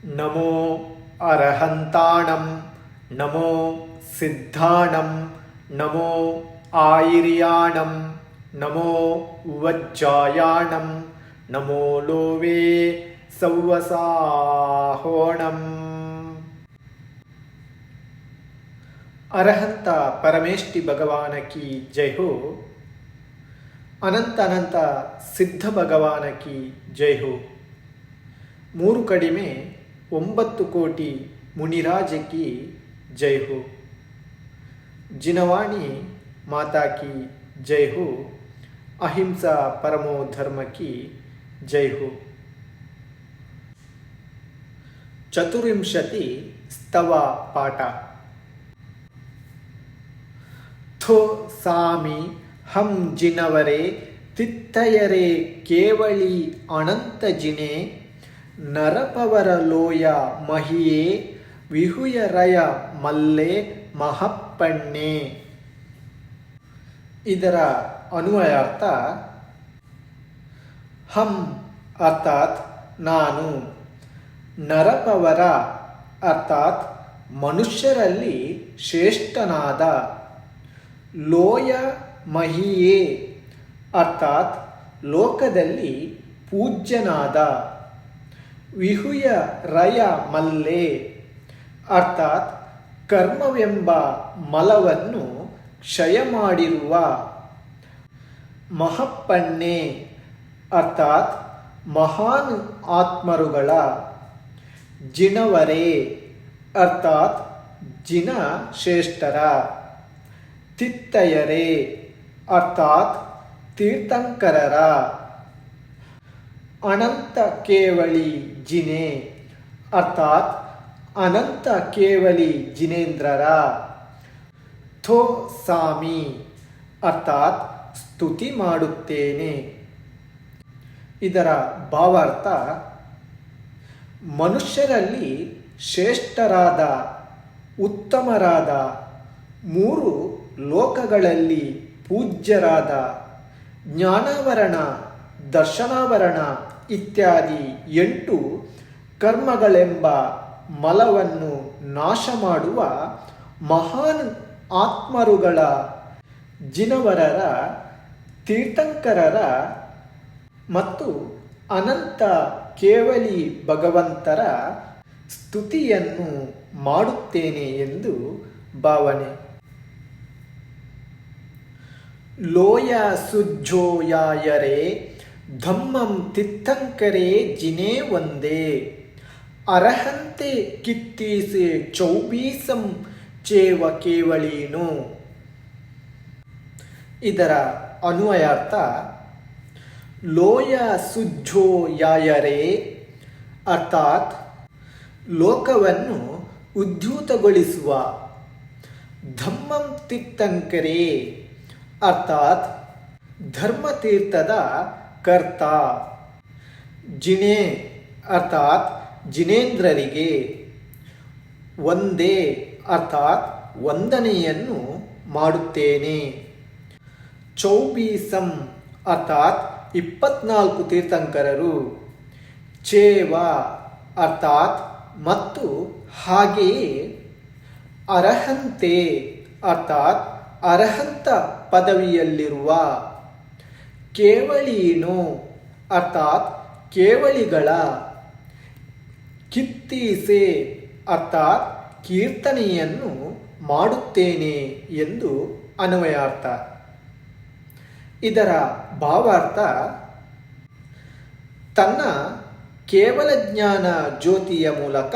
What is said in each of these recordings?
ನಮೋ ಅರಹಂತಾಣಂ ನಮೋ ಸಿದ್ಧಾಣಂ ನಮೋ ಆಯಿರ್ಯಾಣಂ ನಮೋ ವಜ್ಜಾಯಾಣಂ ನಮೋ ಲೋವೇ ಸವ್ವಸಾಹೋಣಂ. ಅರಹಂತ ಪರಮೇಷ್ಠಿ ಭಗವಾನ ಕಿ ಜೈ ಹೋ. ಅನಂತ ಅನಂತ ಸಿದ್ಧ ಭಗವಾನ ಕಿ ಜೈ ಹೋ. 3 ಕಡಿಮೆ 9 ಕೋಟಿ ಮುನಿರಾಜ ಕಿ ಜೈ ಹೋ. ಜಿನವಾಣಿ ಮಾತಾ ಕಿ ಜೈ ಹೋ. ಅಹಿಂಸಾ ಪರಮೋ ಧರ್ಮ ಕಿ ಜೈ ಹೋ. ಚತುರ್ವಿಂಶತಿ ಸ್ತವ ಪಾಠ. ಥೋ ಸಾಮಿ ಹಂ ಜಿನವರೆ ತಿತ್ತಯರೆ ಕೇವಳಿ ಅನಂತ ಜಿನೆ ನರಪವರ ಲೋಯ ಮಹಿಯೇ ವಿಹುಯರಯ ಮಲ್ಲೆ ಮಹಪ್ಪಣ್ಣೆ. ಇದರ ಅನ್ವಯಾರ್ಥ: ಹಂ ಅರ್ಥಾತ್ ನಾನು, ನರಪವರ ಅರ್ಥಾತ್ ಮನುಷ್ಯರಲ್ಲಿ ಶ್ರೇಷ್ಠನಾದ, ಲೋಯ ಮಹಿಯೇ ಅರ್ಥಾತ್ ಲೋಕದಲ್ಲಿ ಪೂಜ್ಯನಾದ, ವಿಹುಯ ರಯ ಮಲ್ಲೆ ಅರ್ಥಾತ್ ಕರ್ಮವೆಂಬ ಮಲವನ್ನು ಕ್ಷಯ ಮಾಡಿರುವ, ಮಹಪ್ಪಣ್ಣೆ ಅರ್ಥಾತ್ ಮಹಾನ್ ಆತ್ಮರುಗಳ, ಜಿನವರೇ ಅರ್ಥಾತ್ ಜಿನ ಶ್ರೇಷ್ಠರ, ತಿತ್ತಯರೇ ಅರ್ಥಾತ್ ತೀರ್ಥಂಕರರ, ಅನಂತ ಕೇವಳಿ ಜಿನೆ ಅರ್ಥಾತ್ ಅನಂತ ಕೇವಲಿ ಜಿನೇಂದ್ರರ, ಥೋ ಸಾಮಿ ಅರ್ಥಾತ್ ಸ್ತುತಿ ಮಾಡುತ್ತೇನೆ. ಇದರ ಭಾವಾರ್ಥ: ಮನುಷ್ಯರಲ್ಲಿ ಶ್ರೇಷ್ಠರಾದ, ಉತ್ತಮರಾದ, 3 ಲೋಕಗಳಲ್ಲಿ ಪೂಜ್ಯರಾದ, ಜ್ಞಾನಾವರಣ, ದರ್ಶನಾವರಣ ಇತ್ಯಾದಿ 8 ಕರ್ಮಗಳೆಂಬ ಮಲವನ್ನು ನಾಶ ಮಾಡುವ ಮಹಾನ್ ಆತ್ಮರುಗಳ, ಜಿನವರರ, ತೀರ್ಥಂಕರರ ಮತ್ತು ಅನಂತ ಕೇವಲಿ ಭಗವಂತರ ಸ್ತುತಿಯನ್ನು ಮಾಡುತ್ತೇನೆ ಎಂದು ಭಾವನೆ. ಲೋಯ ಸುಜ್ಜೋಯಾಯರೆ ಧಮ್ಮಂ ತಿತ್ತಂಕರೆ ಜಿನೇ ಒಂದೇ ಅರಹಂತೆ ಕಿತ್ತೀಸೆ ಚೌಬೀಸಂ ಚೇವ ಕೇವಳೀನು. ಇದರ ಅನ್ವಯಾರ್ಥ: ಲೋಯ ಸುಜ್ಜೋ ಯಾಯರೆ ಅರ್ಥಾತ್ ಲೋಕವನ್ನು ಉದ್ಯೂತಗೊಳಿಸುವ, ಧಮ್ಮಂ ತಿತ್ತಂಕರೆ ಅರ್ಥಾತ್ ಧರ್ಮತೀರ್ಥದ ಕರ್ತ, ಜಿಣೆ ಅರ್ಥಾತ್ ಜಿನೇಂದ್ರರಿಗೆ, ಒಂದೇ ಅರ್ಥಾತ್ ವಂದನೆಯನ್ನು ಮಾಡುತ್ತೇನೆ, ಚೌಬೀಸಂ ಅರ್ಥಾತ್ 24 ತೀರ್ಥಂಕರರು, ಚೇವ ಅರ್ಥಾತ್ ಮತ್ತು ಹಾಗೆಯೇ, ಅರಹಂತೆ ಅರ್ಥಾತ್ ಅರಹಂತ ಪದವಿಯಲ್ಲಿರುವ, ಕೇವಳೀನು ಅರ್ಥಾತ್ ಕೇವಳಿಗಳ, ಕಿತ್ತೀಸೆ ಅರ್ಥಾತ್ ಕೀರ್ತನೆಯನ್ನು ಮಾಡುತ್ತೇನೆ ಎಂದು ಅನ್ವಯಾರ್ಥ. ಇದರ ಭಾವಾರ್ಥ: ತನ್ನ ಕೇವಲ ಜ್ಞಾನ ಜ್ಯೋತಿಯ ಮೂಲಕ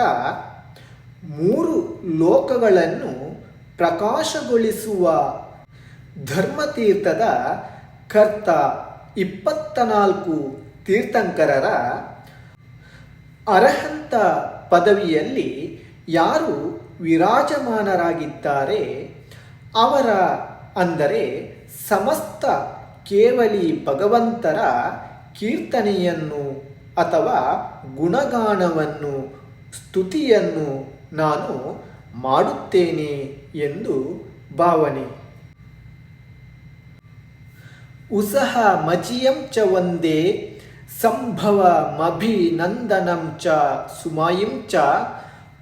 3 ಲೋಕಗಳನ್ನು ಪ್ರಕಾಶಗೊಳಿಸುವ ಧರ್ಮತೀರ್ಥದ ಕರ್ತ 24 ತೀರ್ಥಂಕರರ ಅರಹಂತ ಪದವಿಯಲ್ಲಿ ಯಾರು ವಿರಾಜಮಾನರಾಗಿದ್ದಾರೆ ಅವರ, ಅಂದರೆ ಸಮಸ್ತ ಕೇವಲಿ ಭಗವಂತರ ಕೀರ್ತನೆಯನ್ನು ಅಥವಾ ಗುಣಗಾನವನ್ನು, ಸ್ತುತಿಯನ್ನು ನಾನು ಮಾಡುತ್ತೇನೆ ಎಂದು ಭಾವನೆ. ಉಸಹ ಮಜಿಯಂ ಚ ಒಂದೇ ಸಂಭವಮಭಿನಂದನಂ ಚ ಸುಮಾಯಿಂ ಚ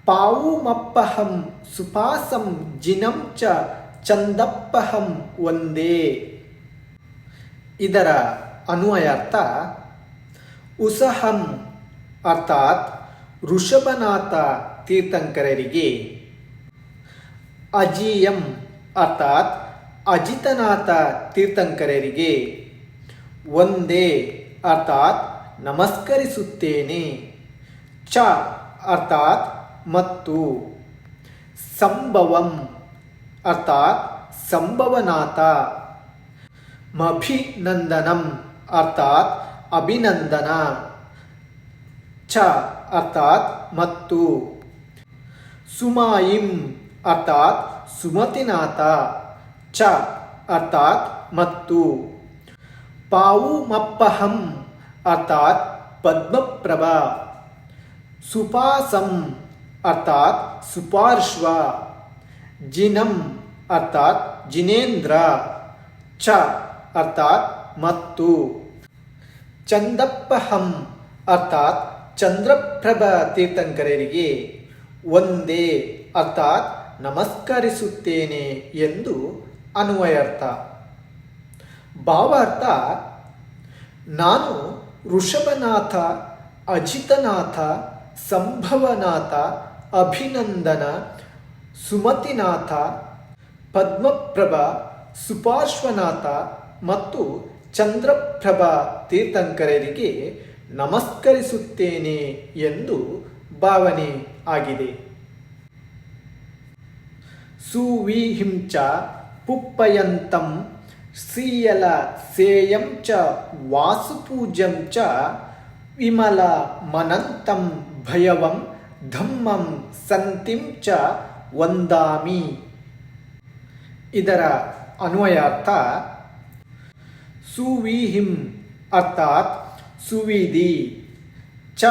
ಪಾವುಮಪ್ಪಹಂ ಸುಪಾಸಂ ಜಿನಂ ಚ ಚಂದಪ್ಪಹಂ ಒಂದೇ. ಇದರ ಅನ್ವಯಾರ್ಥ ಉಸಹಂ ಅರ್ಥಾತ್ ಋಷಭನಾಥ ತೀರ್ಥಂಕರರಿಗೆ, ಅಜೀಯಂ ಅರ್ಥಾತ್ ಅಜಿತನಾಥ ತೀರ್ಥಂಕರರಿಗೆ, ಒಂದೇ ಅರ್ಥಾತ್ ನಮಸ್ಕರಿಸುತ್ತೇನೆ, ಚ ಅರ್ಥಾತ್ ಮತ್ತು, ಸಂಭವಂ ಅರ್ಥಾತ್ ಸಂಭವನಾಥ, ಮಭಿನಂದನಂ ಅರ್ಥಾತ್ ಅಭಿನಂದನ, ಚ ಅರ್ಥಾತ್ ಮತ್ತು, ಸುಮಾಯಿಂ ಅರ್ಥಾತ್ ಸುಮತಿನಾಥ, ಚ ಅರ್ಥಾತ್ ಮತ್ತು, ಪಾವುಮಪ್ಪಹಂ ಅರ್ಥಾತ್ ಪದ್ಮಪ್ರಭ, ಸುಪಾಸಂ ಅರ್ಥಾತ್ ಸುಪಾರ್ಶ್ವ, ಜಿನಂ ಅರ್ಥಾತ್ ಜಿನೇಂದ್ರ, ಚ ಅರ್ಥಾತ್ ಮತ್ತು, ಚಂದಪ್ಪಹಂ ಅರ್ಥಾತ್ ಚಂದ್ರಪ್ರಭ ತೀರ್ಥಂಕರರಿಗೆ, ಒಂದೇ ಅರ್ಥಾತ್ ನಮಸ್ಕರಿಸುತ್ತೇನೆ ಎಂದು ಅನ್ವಯಾರ್ಥ. ಭಾವಾರ್ಥ ನಾನು ಋಷಭನಾಥ, ಅಜಿತನಾಥ, ಸಂಭವನಾಥ, ಅಭಿನಂದನ, ಸುಮತಿನಾಥ, ಪದ್ಮಪ್ರಭ, ಸುಪಾರ್ಶ್ವನಾಥ ಮತ್ತು ಚಂದ್ರಪ್ರಭ ತೀರ್ಥಂಕರರಿಗೆ ನಮಸ್ಕರಿಸುತ್ತೇನೆ ಎಂದು ಭಾವನೆ ಆಗಿದೆ. ಸುವೀಹಿಂ ಚ ಪುಪ್ಪಯಂತಂ ಶ್ರೀಯಲ ಸೇಯಂ ಚ ವಾಸುಪೂಜ್ಯಂ ಚ ವಿಮಲ ಮನಂತಂ ಭಯವಂ ಧಮ್ಮಂ ಸಂತಿಂ ಚ ವಂದಾಮಿ. ಇದರ ಅನ್ವಯಾರ್ಥ ಸುವೀಹಿಂ ಅರ್ಥಾತ್ ಸುವಿಧಿ, ಚ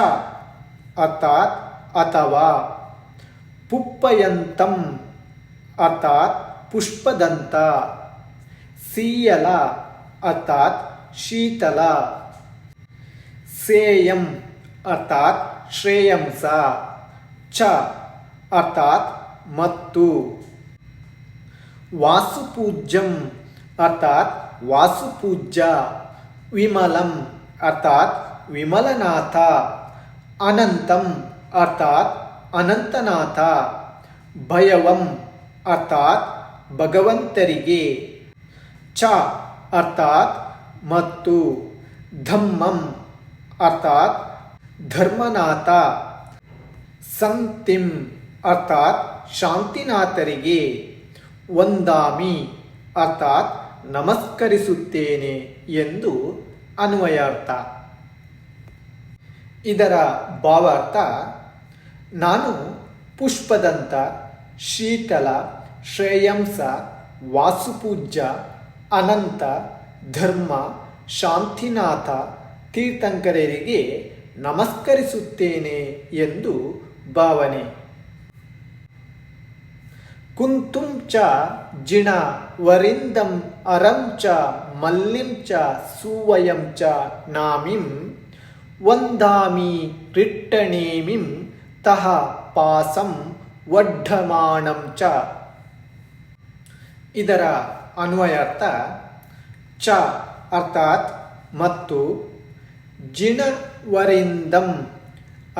ಅರ್ಥಾತ್ ಅಥವಾ, ಪುಪ್ಪಯಂತಂ ಅರ್ಥಾತ್ ಪುಷ್ಪದಂತ, ಸೀಯಲ ಅರ್ಥಾತ್ ಶೀತಲ, ಸೇಯಂ ಅರ್ಥಾತ್ ಶ್ರೇಯಂಸ, ಚ ಅರ್ಥಾತ್ ಮತ್ತು, ವಾಸುಪೂಜ್ಯಂ ಅರ್ಥಾತ್ ವಾಸುಪೂಜ್ಯ, ವಿಮಲಂ ಅರ್ಥಾತ್ ವಿಮಲನಾಥ, ಅನಂತಂ ಅರ್ಥಾತ್ ಅನಂತನಾಥ, ಭಯವಂ ಅರ್ಥಾತ್ ಭಗವಂತರಿಗೆ, ಚ ಅರ್ಥಾತ್ ಮತ್ತು, ಧಮ್ಮಂ ಅರ್ಥಾತ್ ಧರ್ಮನಾಥ, ಸಂತಿಂ ಅರ್ಥಾತ್ ಶಾಂತಿನಾಥರಿಗೆ, ವಂದಾಮಿ ಅರ್ಥಾತ್ ನಮಸ್ಕರಿಸುತ್ತೇನೆ ಎಂದು ಅನ್ವಯಾರ್ಥ. ಇದರ ಭಾವಾರ್ಥ ನಾನು ಪುಷ್ಪದಂತ, ಶೀತಲ, ಶ್ರೇಯಂಸ, ವಾಸುಪೂಜ್ಯ, ಅನಂತ, ಧರ್ಮ, ಶಾಂತಿನಾಥ ತೀರ್ಥಂಕರರಿಗೆ ನಮಸ್ಕರಿಸುತ್ತೇನೆ ಎಂದು ಭಾವನೆ. ಕುಂತುಂ ಚ ಜಿಣ ವರಿಂದಂ ಅರಂ ಚ ಮಲ್ಲಿಂ ಚ ಸುವಯಂ ಚ ನಾಮಿಂ ವಂದಾಮಿ ರಿಟ್ಟಣೇಮಿಂ ತಹ ಪಾಸಂ ವಡ್ಢಮಾಣಂ ಚ. ಇದರ ಅನ್ವಯಾರ್ಥ ಚ ಅರ್ಥಾತ್ ಮತ್ತು, ಜಿನವರಿಂದಂ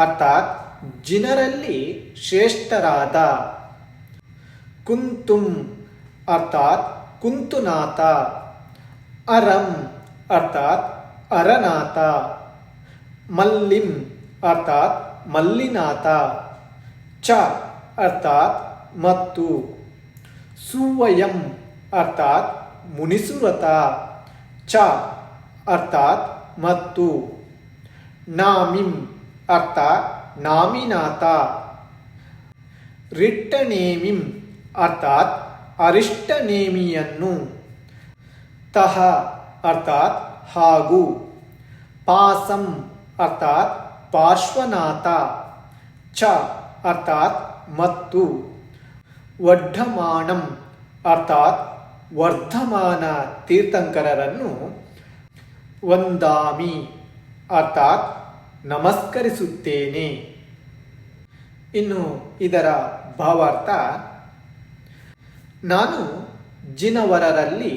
ಅರ್ಥಾತ್ ಜಿನರಲ್ಲಿ ಶ್ರೇಷ್ಠರಾದ, ಕುಂತುಂ ಅರ್ಥಾತ್ ಕುಂತುನಾಥ, ಅರಂ ಅರ್ಥಾತ್ ಅರನಾಥ, ಮಲ್ಲಿಂ ಅರ್ಥಾತ್ ಮಲ್ಲಿನಾಥ, ಚ ಅರ್ಥಾತ್ ಮತ್ತು, ಸುವಯಂ ಅರ್ಥಾತ್ ಮುನಿಸುರತ, ಚ ಅರ್ಥಾತ್ ಮತ್ತು, ನಾಮಿಂ ಅರ್ಥಾತ್ ನಾಮಿನಾಥ, ರಿಟ್ಟನೇಮಿಂ ಅರ್ಥಾತ್ ಅರಿಷ್ಟನೇಮಿಯನ್ನು, ತಹ ಅರ್ಥಾತ್ ಹಾಗೂ, ಪಾಸಂ ಅರ್ಥಾತ್ ಪಾರ್ಶ್ವನಾಥ, ಚ ಅರ್ಥಾತ್ ಮತ್ತು, ವಡ್ಢಮಾಣಂ ಅರ್ಥಾತ್ ವರ್ಧಮಾನ ತೀರ್ಥಂಕರರನ್ನು ವಂದಾಮಿ ಅರ್ಥಾತ್ ನಮಸ್ಕರಿಸುತ್ತೇನೆ. ಇನ್ನು ಇದರ ಭಾವಾರ್ಥ: ನಾನು ಜಿನವರರಲ್ಲಿ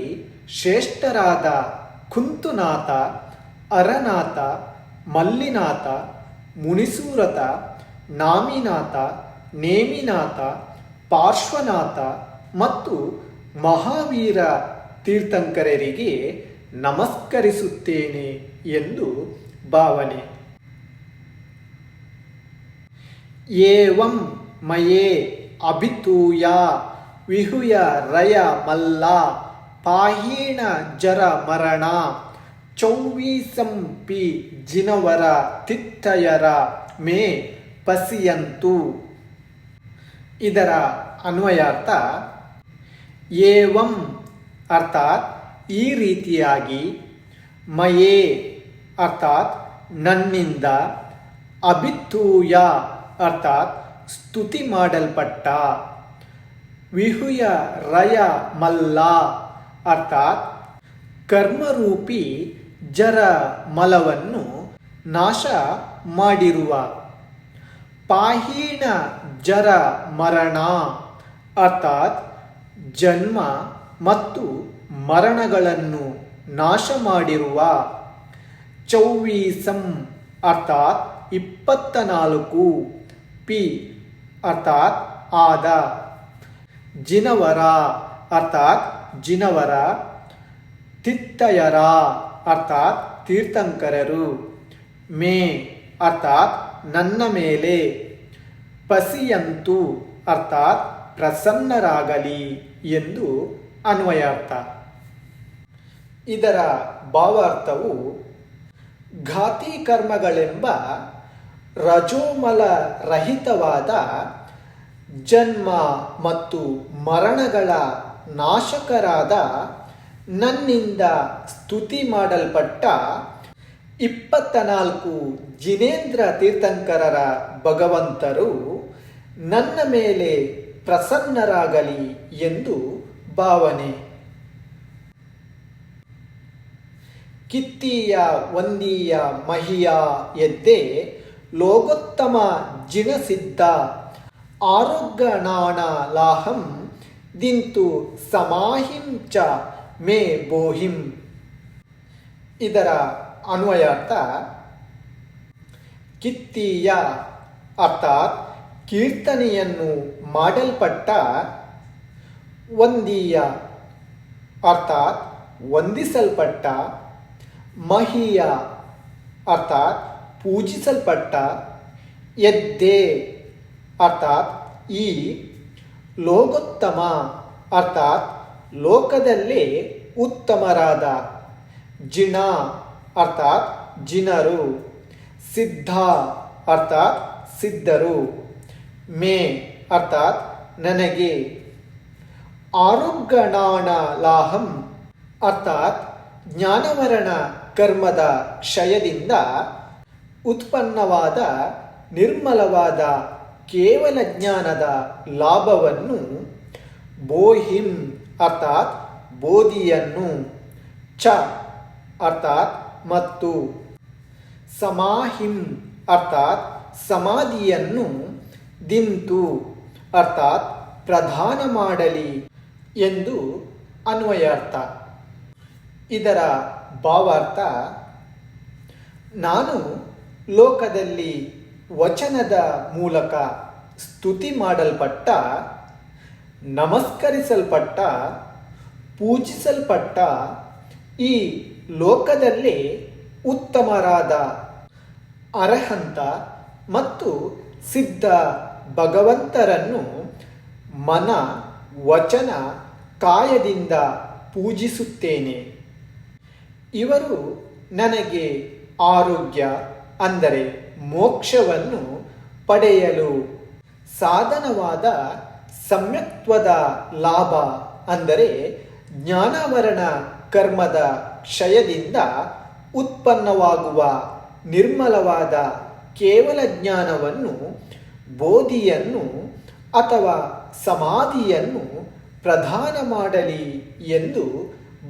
ಶ್ರೇಷ್ಠರಾದ ಕುಂತುನಾಥ, ಅರನಾಥ, ಮಲ್ಲಿನಾಥ, ಮುನಿಸೂರತ, ನಾಮಿನಾಥ, ನೇಮಿನಾಥ, ಪಾರ್ಶ್ವನಾಥ ಮತ್ತು ಮಹಾವೀರ ತೀರ್ಥಂಕರರಿಗೆ ನಮಸ್ಕರಿಸುತ್ತೇನೆ ಎಂದು ಭಾವನೆ. ಏವಂ ಮಯೇ ಅಭಿತೂಯ ವಿಹುಯ ರಯ ಮಲ್ಲ ಪಾಹೀಣ ಜರ ಮರಣ ಚೌವೀಸಂಪಿ ಜಿನವರ ತಿತ್ತಯರ ಮೇ ಪಸಿಯಂತು. ಇದರ ಅನ್ವಯಾರ್ಥ: ಏವಂ ಅರ್ಥಾತ್ ಈ ರೀತಿಯಾಗಿ, ಮಯೇ ಅರ್ಥಾತ್ ನನ್ನಿಂದ, ಅಭಿತೂಯ ಅರ್ಥಾತ್ ಸ್ತುತಿ ಮಾಡಲ್ಪಟ್ಟ, ವಿಹುಯ ರಯ ಮಲ್ಲ ಅರ್ಥಾತ್ ಕರ್ಮರೂಪಿ ಜರ ಮಲವನ್ನು ನಾಶ ಮಾಡಿರುವ, ಪಾಹೀಣ ಜರ ಮರಣ ಅರ್ಥಾತ್ ಜನ್ಮ ಮತ್ತು ಮರಣಗಳನ್ನು ನಾಶ ಮಾಡಿರುವ, ಚೌವೀಸಂ ಅರ್ಥಾತ್ 24 ಪಿ ಅರ್ಥಾತ್ ಆದ, ಜಿನವರ ಅರ್ಥಾತ್ ಜಿನವರ, ತಿತ್ತಯರ ಅರ್ಥಾತ್ ತೀರ್ಥಂಕರರು, ಮೇ ಅರ್ಥಾತ್ ನನ್ನ ಮೇಲೆ, ಪಸಿಯಂತು ಅರ್ಥಾತ್ ಪ್ರಸನ್ನರಾಗಲಿ ಎಂದು ಅನ್ವಯಾರ್ಥ. ಇದರ ಭಾವಾರ್ಥವು: ಘಾತಿ ಕರ್ಮಗಳೆಂಬ ರಜೋಮಲ ರಹಿತವಾದ ಜನ್ಮ ಮತ್ತು ಮರಣಗಳ ನಾಶಕರಾದ ನನ್ನಿಂದ ಸ್ತುತಿ ಮಾಡಲ್ಪಟ್ಟ 24 ಜಿನೇಂದ್ರ ತೀರ್ಥಂಕರರ ಭಗವಂತರು ನನ್ನ ಮೇಲೆ ಪ್ರಸನ್ನರಾಗಲಿ ಎಂದು ಭಾವನೆ. ಕಿತ್ತೀಯ ವಂದೀಯ ಮಹಿಯ ಎದ್ದೆ ಲೋಗೋತ್ತಮ ಜಿನಸಿದ್ಧ ಆರೋಗ್ಯನಾಣ ಲಾಹಂ ದಿಂತು ಸಮಾಹಿಂ ಚ ಮೇ ಬೋಹಿಂ. ಇದರ ಅನ್ವಯಾರ್ಥ: ಕಿತ್ತೀಯ ಅರ್ಥಾತ್ ಕೀರ್ತನೆಯನ್ನು ಮಾಡಲ್ಪಟ್ಟ, ವಂದೀಯ ಅರ್ಥಾತ್ ವಂದಿಸಲ್ಪಟ್ಟ, ಮಹೀಯ ಅರ್ಥಾತ್ ಪೂಜಿಸಲ್ಪಟ್ಟ, ಎದ್ದೆ ಅರ್ಥಾತ್ ಈ, ಲೋಕೋತ್ತಮ ಅರ್ಥಾತ್ ಲೋಕದಲ್ಲೇ ಉತ್ತಮರಾದ, ಜಿನ ಅರ್ಥಾತ್ ಜಿನರು, ಸಿದ್ಧ ಅರ್ಥಾತ್ ಸಿದ್ಧರು, ಮೇ ಅರ್ಥಾತ್ ನನಗೆ, ಆರೋಗ್ಯನಾಣ ಲಾಹಂ ಅರ್ಥಾತ್ ಜ್ಞಾನವರಣ ಕರ್ಮದ ಕ್ಷಯದಿಂದ ಉತ್ಪನ್ನವಾದ ನಿರ್ಮಲವಾದ ಕೇವಲ ಜ್ಞಾನದ ಲಾಭವನ್ನು, ಬೋಹಿಂ ಅರ್ಥಾತ್ ಬೋಧಿಯನ್ನು, ಚ ಅರ್ಥಾತ್ ಮತ್ತು, ಸಮಾಹಿಂ ಅರ್ಥಾತ್ ಸಮಾಧಿಯನ್ನು, ದಿಂತು ಅರ್ಥಾತ್ ಪ್ರದಾನ ಮಾಡಲಿ ಎಂದು ಅನ್ವಯಾರ್ಥ. ಇದರ ಭಾವಾರ್ಥ: ನಾನು ಲೋಕದಲ್ಲಿ ವಚನದ ಮೂಲಕ ಸ್ತುತಿ ಮಾಡಲ್ಪಟ್ಟ, ನಮಸ್ಕರಿಸಲ್ಪಟ್ಟ, ಪೂಜಿಸಲ್ಪಟ್ಟ ಈ ಲೋಕದಲ್ಲೇ ಉತ್ತಮರಾದ ಅರ್ಹಂತ ಮತ್ತು ಸಿದ್ಧ ಭಗವಂತರನ್ನು ಮನ, ವಚನ, ಕಾಯದಿಂದ ಪೂಜಿಸುತ್ತೇನೆ. ಇವರು ನನಗೆ ಆರೋಗ್ಯ ಅಂದರೆ ಮೋಕ್ಷವನ್ನು ಪಡೆಯಲು ಸಾಧನವಾದ ಸಮ್ಯಕ್ತ್ವದ ಲಾಭ ಅಂದರೆ ಜ್ಞಾನಾವರಣ ಕರ್ಮದ ಕ್ಷಯದಿಂದ ಉತ್ಪನ್ನವಾಗುವ ನಿರ್ಮಲವಾದ ಕೇವಲ ಜ್ಞಾನವನ್ನು, ಬೋಧಿಯನ್ನು ಅಥವಾ ಸಮಾಧಿಯನ್ನು ಪ್ರದಾನ ಮಾಡಲಿ ಎಂದು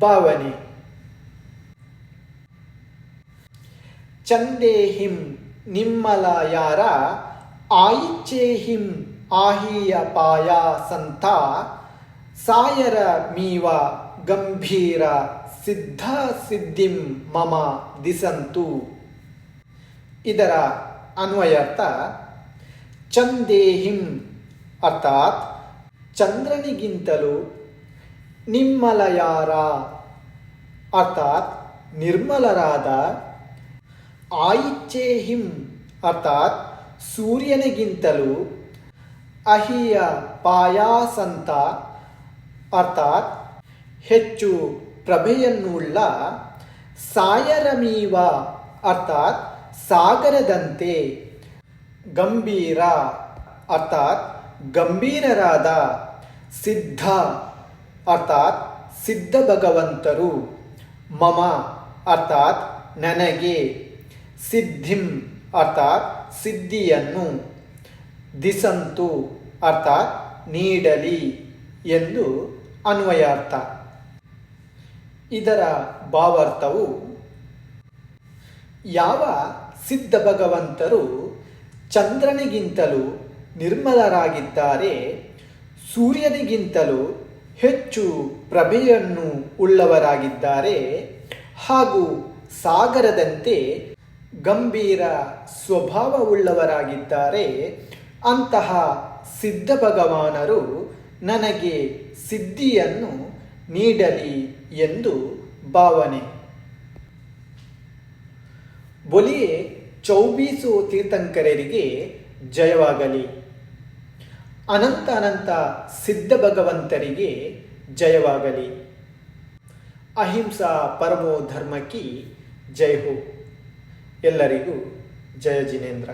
ಭಾವನೆ. ಚಂದೇಹಿಂ ನಿಮ್ಮಲ ಯಾರ ಆಯಿಚ್ಚೇಹಿಂ ಆಹಿಯ ಪಾಯ ಸಂತ ಸಾಯರ ಮೀವ ಗಂಭೀರ ಸಿದ್ಧ ಸಿದ್ಧಿಂ ಮಮ ದಿಸಂತು. ಇದರ ಅನ್ವಯಾರ್ಥ ಚಂದೇಹಿಂ ಅರ್ಥಾತ್ ಚಂದ್ರನಿಗಿಂತಲೂ ನಿಮ್ಮಲಯಾರ ಅರ್ಥಾತ್ ನಿರ್ಮಲರಾದ, ಆಯಿಚ್ಚೇಹಿಂ ಅರ್ಥಾತ್ ಸೂರ್ಯನಿಗಿಂತಲೂ, ಅಹಿಯ ಪಾಯಾಸಂತ ಅರ್ಥಾತ್ ಹೆಚ್ಚು ಪ್ರಭೆಯನ್ನುಳ್ಳ, ಸಾಯರಮೀವ ಅರ್ಥಾತ್ ಸಾಗರದಂತೆ, ಗಂಭೀರ ಅರ್ಥಾತ್ ಗಂಭೀರರಾದ, ಸಿದ್ಧ ಅರ್ಥಾತ್ ಸಿದ್ಧ ಭಗವಂತರು, ಮಮ ಅರ್ಥಾತ್ ನನಗೆ, ಸಿದ್ಧಿಂ ಅರ್ಥಾತ್ ಸಿದ್ಧಿಯನ್ನು, ದಿಸಂತು ಅರ್ಥಾತ್ ನೀಡಲಿ ಎಂದು ಅನ್ವಯಾರ್ಥ. ಇದರ ಭಾವಾರ್ಥವು ಯಾವ ಸಿದ್ಧ ಭಗವಂತರು ಚಂದ್ರನಿಗಿಂತಲೂ ನಿರ್ಮಲರಾಗಿದ್ದಾರೆ, ಸೂರ್ಯನಿಗಿಂತಲೂ ಹೆಚ್ಚು ಪ್ರಭೆಯನ್ನು ಉಳ್ಳವರಾಗಿದ್ದಾರೆ ಹಾಗೂ ಸಾಗರದಂತೆ ಗಂಭೀರ ಸ್ವಭಾವವುಳ್ಳವರಾಗಿದ್ದಾರೆ, ಅಂತಹ ಸಿದ್ಧ ಭಗವಾನರು ನನಗೆ ಸಿದ್ಧಿಯನ್ನು ನೀಡಲಿ ಎಂದು ಭಾವನೆ. ಬೋಲಿಯೇ 24 ತೀರ್ಥಂಕರರಿಗೆ ಜಯವಾಗಲಿ. ಅನಂತ ಅನಂತ ಸಿದ್ಧ ಭಗವಂತರಿಗೆ ಜಯವಾಗಲಿ. ಅಹಿಂಸಾ ಪರಮೋ ಧರ್ಮಕ್ಕೆ ಜೈ ಹೋ. ಎಲ್ಲರಿಗೂ ಜಯ ಜಿನೇಂದ್ರ.